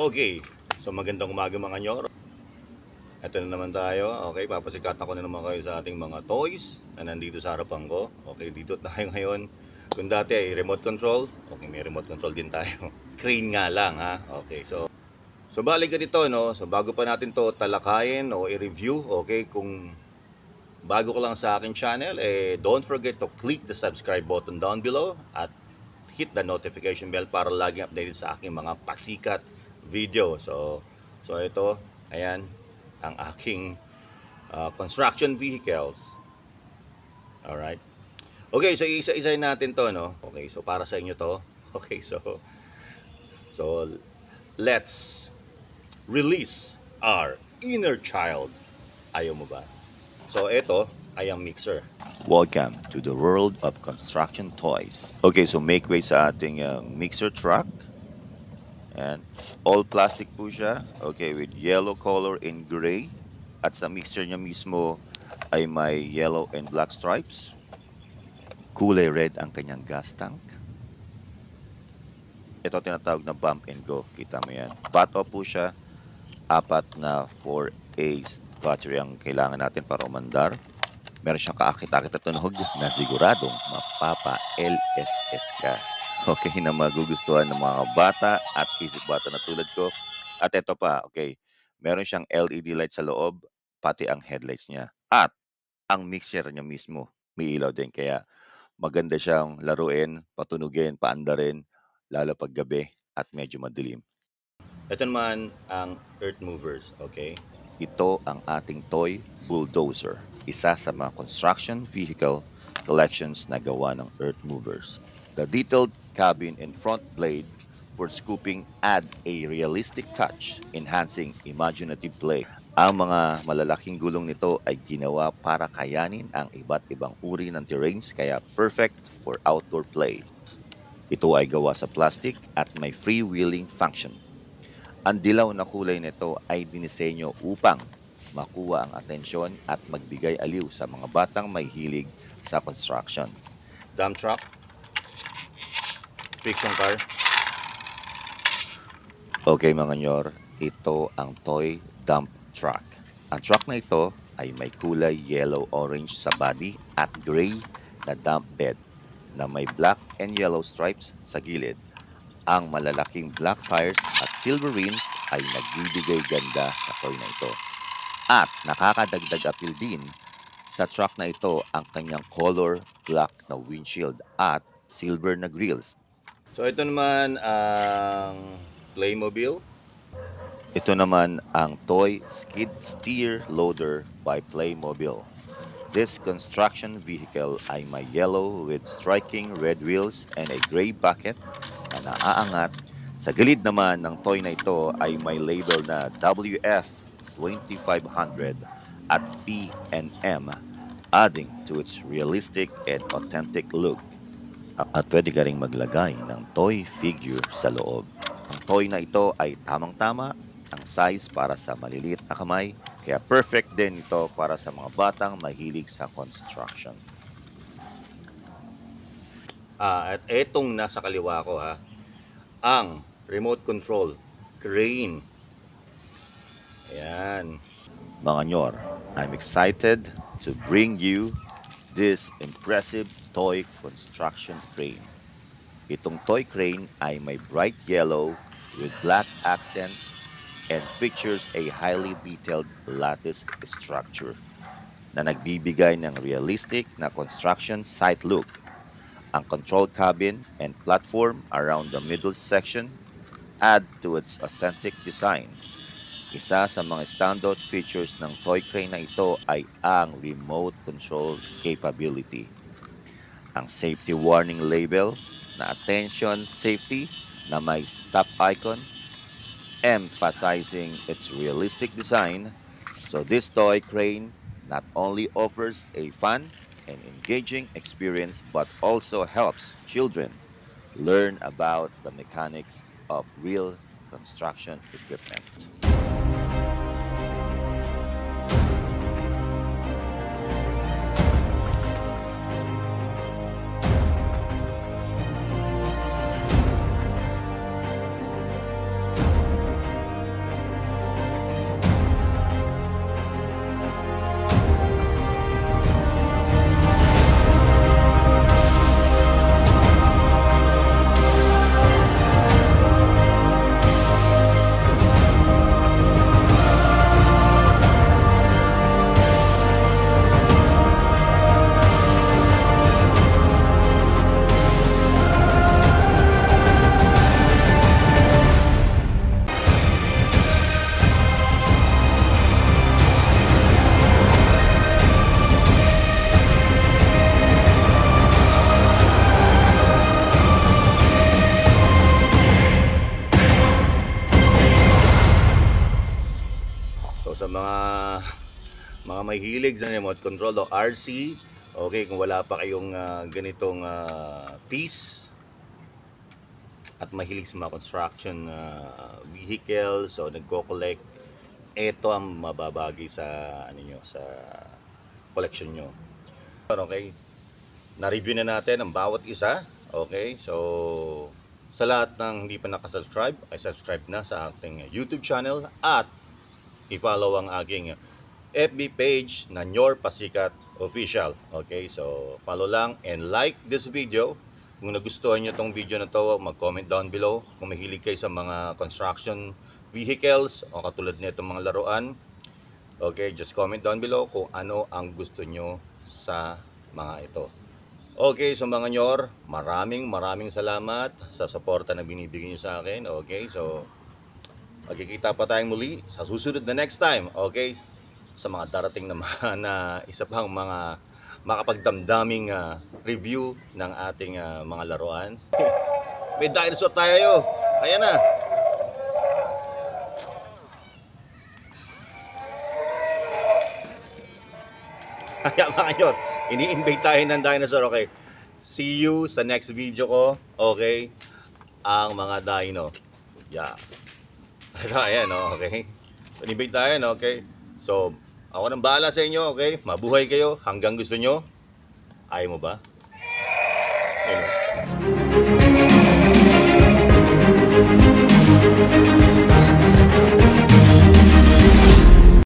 Okay, so magandang umaga mga nyor. Ito na naman tayo. Okay, papasikatan ko na naman kayo sa ating mga toys na nandito sa harapan ko. Okay, dito tayo ngayon. Kung dati ay remote control, okay, may remote control din tayo. Crane nga lang ha. Okay, so balik ka dito, no? So bago pa natin to talakayin o i-review, okay, kung bago ka lang sa akin channel, don't forget to click the subscribe button down below at hit the notification bell para laging updated sa aking mga pasikat video. So ito, ayan, ang aking construction vehicles. Alright. Okay, so isa-isahin natin to, no? Okay, so para sa inyo to. Okay, so let's release our inner child. Ayaw mo ba? So ito ay ang mixer. Welcome to the world of construction toys. Okay, so make way sa ating mixer truck. And all plastic po siya. Okay, with yellow color and gray. At sa mixer niya mismo ay may yellow and black stripes. Kulay red ang kanyang gas tank. Ito tinatawag na bump and go. Kita mo yan. Bato po siya. 4 na 4A battery ang kailangan natin para umandar. Meron siyang kaakit-akit at tunog na siguradong mapapa-LSS ka. Okay, na magugustuhan ng mga bata at isip bata na tulad ko. At ito pa, okay, meron siyang LED light sa loob, pati ang headlights niya. At ang mixer niya mismo, may ilaw din. Kaya maganda siyang laruin, patunugin, paandarin, lalo pag gabi at medyo madilim. Ito naman ang earth movers, okay? Ito ang ating toy bulldozer. Isa sa mga construction vehicle collections na gawa ng earth movers. The detailed cabin and front blade for scooping add a realistic touch, enhancing imaginative play. Ang mga malalaking gulong nito ay ginawa para kayanin ang iba't ibang uri ng terrains, kaya perfect for outdoor play. Ito ay gawa sa plastic at may freewheeling function. Ang dilaw na kulay nito ay dinisenyo upang makuha ang atensyon at magbigay aliw sa mga batang may hilig sa construction. Dump truck, friction car. Okay mga nyor, ito ang toy dump truck. Ang truck na ito ay may kulay yellow-orange sa body at gray na dump bed na may black and yellow stripes sa gilid. Ang malalaking black tires at silver rims ay nagbibigay ganda sa toy na ito. At nakakadagdag appeal din sa truck na ito ang kanyang color black na windshield at silver na grills. So ito naman ang Playmobil. Ito naman ang toy skid steer loader by Playmobil. This construction vehicle ay may yellow with striking red wheels and a gray bucket na naaangat. Sa gilid naman ng toy na ito ay may label na WF2500 at P&M, adding to its realistic and authentic look. At pwede ka ring maglagay ng toy figure sa loob. Ang toy na ito ay tamang-tama ang size para sa maliliit na kamay, kaya perfect din ito para sa mga batang mahilig sa construction. At etong nasa kaliwa ko ang remote control crane. Ayan. Mga nyor, I'm excited to bring you this impressive toy construction crane. Itong toy crane ay may bright yellow with black accents and features a highly detailed lattice structure na nagbibigay ng realistic na construction site look. Ang control cabin and platform around the middle section add to its authentic design. Isa sa mga standout features ng toy crane na ito ay ang remote control capability. Ang safety warning label na attention safety na may stop icon, emphasizing its realistic design. So this toy crane not only offers a fun and engaging experience but also helps children learn about the mechanics of real construction equipment. may hilig sa remote control o RC, okay, kung wala pa kayong ganitong piece at mahilig sa mga construction vehicles o nagko-collect, ito ang mababagi sa ano nyo, sa collection nyo. Okay, na-review na natin ang bawat isa. Okay, so sa lahat ng hindi pa nakasubscribe, ay subscribe na sa ating YouTube channel at i-follow ang aking FB page na Nyor Pasikat Official. Okay, so follow lang and like this video. Kung nagustuhan nyo itong video na to, mag-comment down below. Kung mahilig kayo sa mga construction vehicles o katulad nito mga laruan, okay, just comment down below kung ano ang gusto nyo sa mga ito. Okay, so mga Nyor, maraming salamat sa suporta na binibigyan nyo sa akin. Okay, so magkikita pa tayong muli sa susunod na next time. Okay, sa mga darating naman na isa pang mga makapagdamdaming review ng ating mga laruan. May dinosaur tayo. Ayan na. Kaya mga Nyor, ini-invite tayo ng dinosaur. Okay, see you sa next video ko. Okay, ang mga dino. Yeah. Ayan, okay. So, in-invite tayo, okay. So, ako nang bahala sa inyo, okay. Mabuhay kayo hanggang gusto nyo. Ayaw mo ba? Ayun.